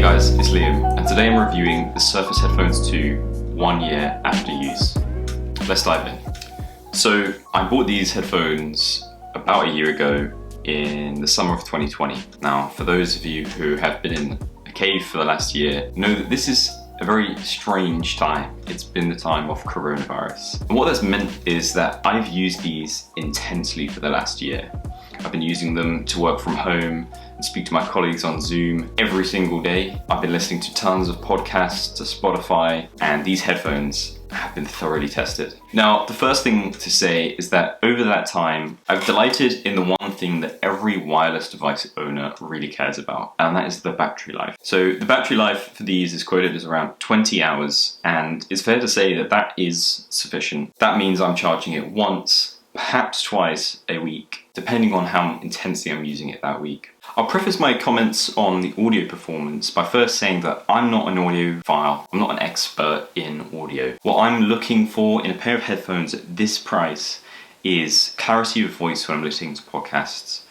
guys, it's Liam, and today I'm reviewing the Surface Headphones 2 1 year after use. Let's dive in. So I bought these headphones about a year ago in the summer of 2020. Now, for those of you who have been in a cave for the last year, know that this is a very strange time. It's been the time of coronavirus. And what that's meant is that I've used these intensely for the last year. I've been using them to work from home and speak to my colleagues on Zoom every single day. I've been listening to tons of podcasts, to Spotify, and these headphones have been thoroughly tested. Now, the first thing to say is that over that time, I've delighted in the one thing that every wireless device owner really cares about, and that is the battery life. So the battery life for these is quoted as around 20 hours, and it's fair to say that that is sufficient. That means I'm charging it once, perhaps twice a week, depending on how intensely I'm using it that week. I'll preface my comments on the audio performance by first saying that I'm not an audiophile, I'm not an expert in audio. What I'm looking for in a pair of headphones at this price is clarity of voice when I'm listening to podcasts,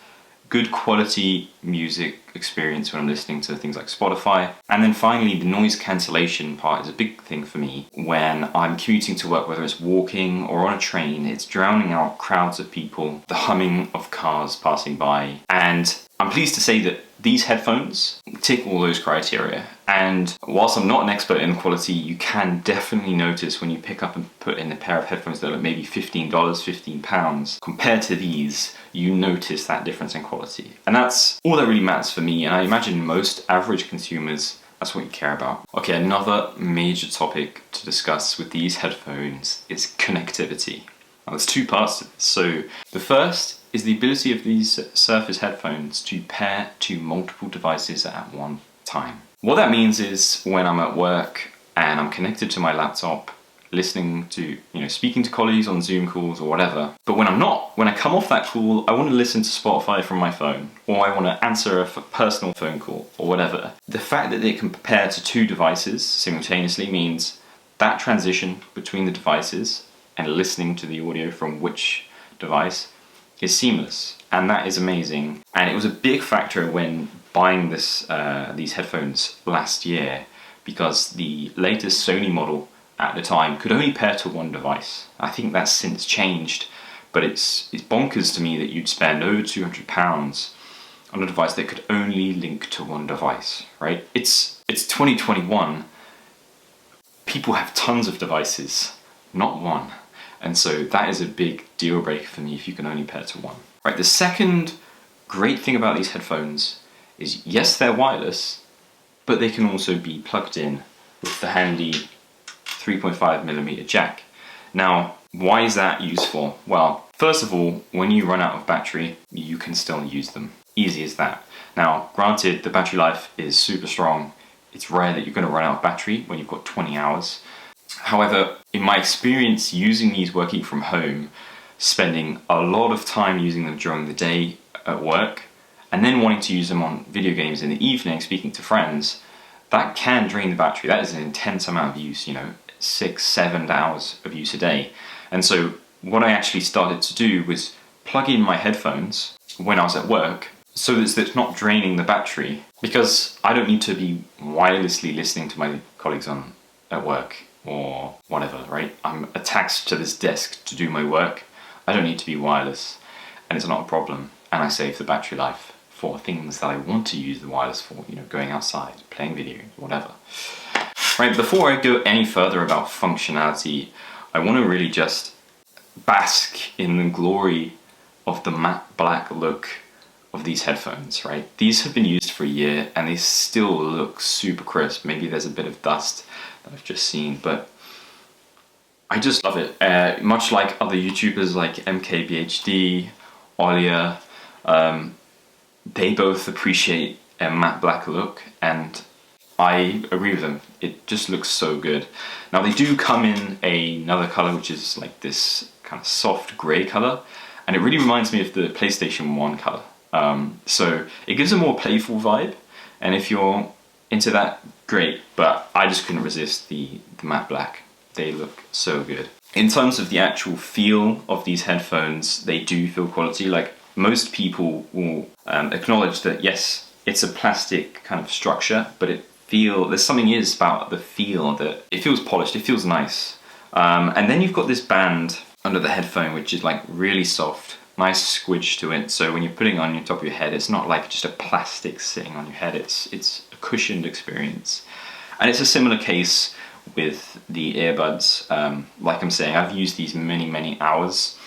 good quality music experience when I'm listening to things like Spotify, and then finally the noise cancellation part is a big thing for me. When I'm commuting to work, whether it's walking or on a train, it's drowning out crowds of people, the humming of cars passing by, and I'm pleased to say that these headphones tick all those criteria. And whilst I'm not an expert in quality, you can definitely notice when you pick up and put in a pair of headphones that are maybe $15, £15, compared to these, you notice that difference in quality. And that's all that really matters for me, and I imagine most average consumers, that's what you care about. Okay, another major topic to discuss with these headphones is connectivity. Now, there's two parts to this. So the first is the ability of these Surface headphones to pair to multiple devices at one time. What that means is when I'm at work and I'm connected to my laptop, listening to, speaking to colleagues on Zoom calls or whatever, but when I'm not, when I come off that call, I want to listen to Spotify from my phone, or I want to answer a personal phone call or whatever. The fact that they can pair to two devices simultaneously means that transition between the devices and listening to the audio from which device is seamless, and that is amazing. And it was a big factor when buying these headphones last year, because the latest Sony model at the time could only pair to one device. I think that's since changed, but it's bonkers to me that you'd spend over £200 on a device that could only link to one device, right? It's 2021. People have tons of devices, not one. And so that is a big deal breaker for me if you can only pair to one. Right, the second great thing about these headphones is, yes, they're wireless, but they can also be plugged in with the handy 3.5mm jack. Now, why is that useful? Well, first of all, when you run out of battery, you can still use them. Easy as that. Now, granted, the battery life is super strong. It's rare that you're going to run out of battery when you've got 20 hours. However, in my experience using these working from home, spending a lot of time using them during the day at work, and then wanting to use them on video games in the evening, speaking to friends, that can drain the battery. That is an intense amount of use, 6-7 hours of use a day. And so what I actually started to do was plug in my headphones when I was at work, so that it's not draining the battery, because I don't need to be wirelessly listening to my colleagues at work or whatever, right? I'm attached to this desk to do my work. I don't need to be wireless, and it's not a problem. And I save the battery life for things that I want to use the wireless for, going outside, playing video, whatever. Right, before I go any further about functionality, I want to really just bask in the glory of the matte black look of these headphones, right? These have been used for a year and they still look super crisp. Maybe there's a bit of dust that I've just seen, but I just love it. Much like other YouTubers like MKBHD, Olia, they both appreciate a matte black look, and I agree with them. It just looks so good. Now, they do come in another color, which is like this kind of soft gray color, and it really reminds me of the PlayStation 1 color. So it gives a more playful vibe, and if you're into that, great, but I just couldn't resist the matte black. They look so good. In terms of the actual feel of these headphones, they do feel quality. Like, most people will acknowledge that, yes, it's a plastic kind of structure, but it there's something is about the feel that it feels polished, it feels nice. And then you've got this band under the headphone, which is like really soft, nice squidge to it. So when you're putting it on your top of your head, it's not like just a plastic sitting on your head, it's a cushioned experience. And it's a similar case with the earbuds. Like I'm saying, I've used these many hours,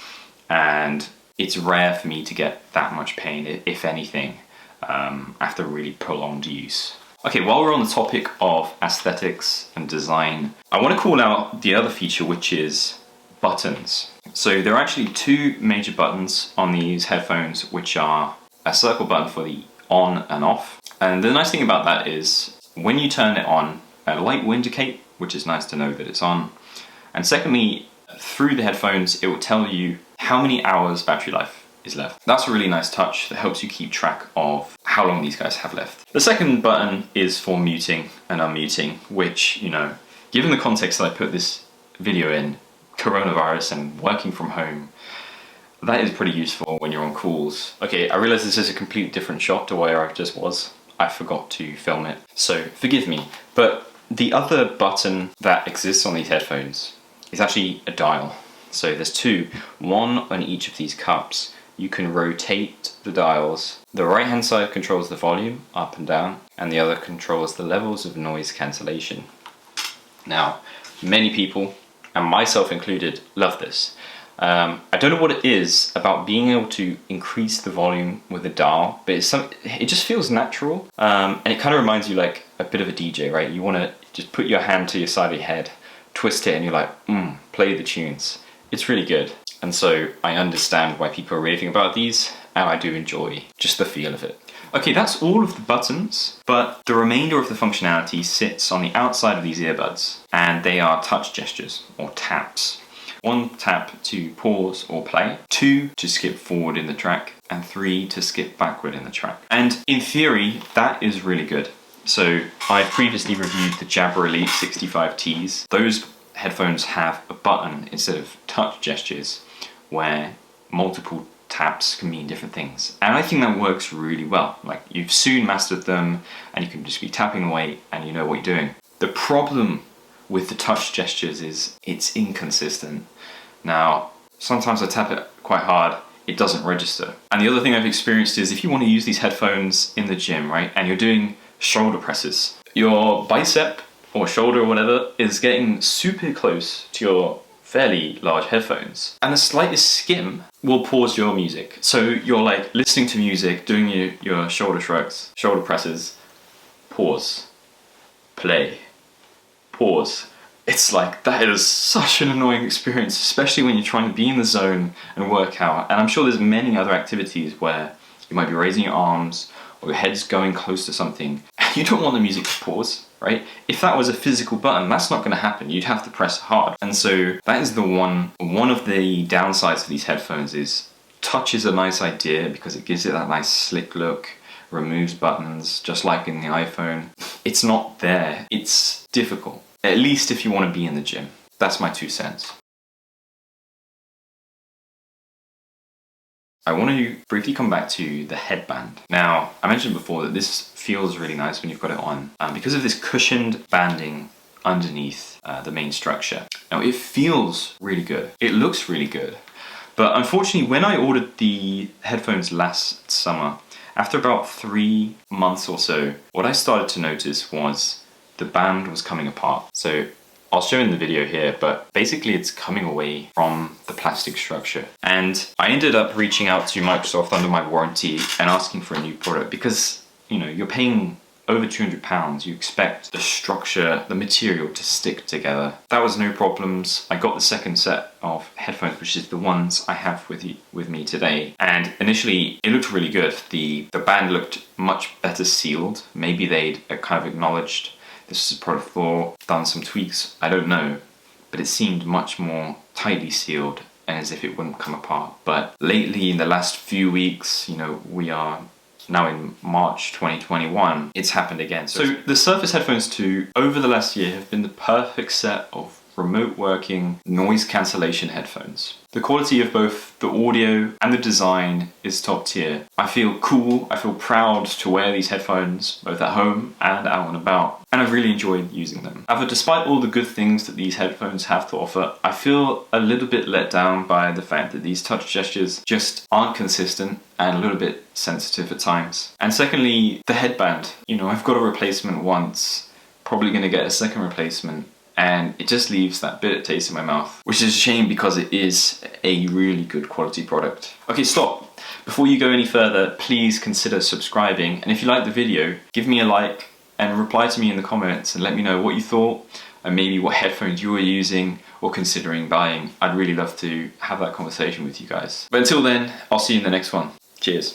and it's rare for me to get that much pain, if anything, after really prolonged use. Okay, while we're on the topic of aesthetics and design, I want to call out the other feature, which is buttons. So there are actually two major buttons on these headphones, which are a circle button for the on and off. And the nice thing about that is when you turn it on, a light will indicate, which is nice to know that it's on. And secondly, through the headphones, it will tell you how many hours battery life is left. That's a really nice touch that helps you keep track of how long these guys have left. The second button is for muting and unmuting, which, you know, given the context that I put this video in, coronavirus and working from home, that is pretty useful when you're on calls. Okay, I realize this is a completely different shot to where I just was. I forgot to film it, so forgive me. But the other button that exists on these headphones is actually a dial. So there's two, one on each of these cups. You can rotate the dials. The right hand side controls the volume up and down, and the other controls the levels of noise cancellation. Now, many people, and myself included, love this. I don't know what it is about being able to increase the volume with a dial, but it just feels natural, and it kind of reminds you like a bit of a DJ, right? You want to just put your hand to your side of your head, twist it, and you're like, play the tunes. It's really good. And so I understand why people are raving about these, and I do enjoy just the feel of it. Okay, that's all of the buttons, but the remainder of the functionality sits on the outside of these earbuds, and they are touch gestures, or taps. One tap to pause or play, two to skip forward in the track, and three to skip backward in the track. And in theory, that is really good. So I've previously reviewed the Jabra Elite 65Ts. Those headphones have a button instead of touch gestures, where multiple taps can mean different things. And I think that works really well. Like, you've soon mastered them, and you can just be tapping away and you know what you're doing. The problem with the touch gestures is it's inconsistent. Now, sometimes I tap it quite hard, it doesn't register. And the other thing I've experienced is if you want to use these headphones in the gym, right, and you're doing shoulder presses, your bicep or shoulder or whatever is getting super close to your fairly large headphones, and the slightest skim will pause your music. So you're like listening to music, doing your shoulder shrugs, shoulder presses, pause, play, pause. It's like, that is such an annoying experience, especially when you're trying to be in the zone and work out. And I'm sure there's many other activities where you might be raising your arms or your head's going close to something. You don't want the music to pause, right? If that was a physical button, that's not going to happen. You'd have to press hard. And so that is one of the downsides of these headphones is touch is a nice idea because it gives it that nice slick look, removes buttons, just like in the iPhone. It's not there. It's difficult, at least if you want to be in the gym. That's my 2 cents. I want to briefly come back to the headband. Now, I mentioned before that this feels really nice when you've got it on because of this cushioned banding underneath the main structure. Now, it feels really good. It looks really good. But unfortunately, when I ordered the headphones last summer, after about 3 months or so, what I started to notice was the band was coming apart. So I'll show in the video here, but basically it's coming away from the plastic structure. And I ended up reaching out to Microsoft under my warranty and asking for a new product because, you know, you're paying over £200. You expect the structure, the material to stick together. That was no problems. I got the second set of headphones, which is the ones I have with me today. And initially it looked really good. The band looked much better sealed. Maybe they'd kind of acknowledged this is a product flaw, done some tweaks, I don't know, but it seemed much more tightly sealed and as if it wouldn't come apart. But lately, in the last few weeks, you know, we are now in March 2021, it's happened again. So the Surface Headphones 2 over the last year have been the perfect set of remote working noise cancellation headphones. The quality of both the audio and the design is top tier. I feel cool, I feel proud to wear these headphones both at home and out and about, and I've really enjoyed using them. However, despite all the good things that these headphones have to offer, I feel a little bit let down by the fact that these touch gestures just aren't consistent and a little bit sensitive at times. And secondly, the headband. You know, I've got a replacement once, probably going to get a second replacement, and it just leaves that bitter taste in my mouth, which is a shame because it is a really good quality product. Okay, stop. Before you go any further, please consider subscribing, and if you like the video, give me a like and reply to me in the comments and let me know what you thought and maybe what headphones you were using or considering buying. I'd really love to have that conversation with you guys. But until then, I'll see you in the next one. Cheers.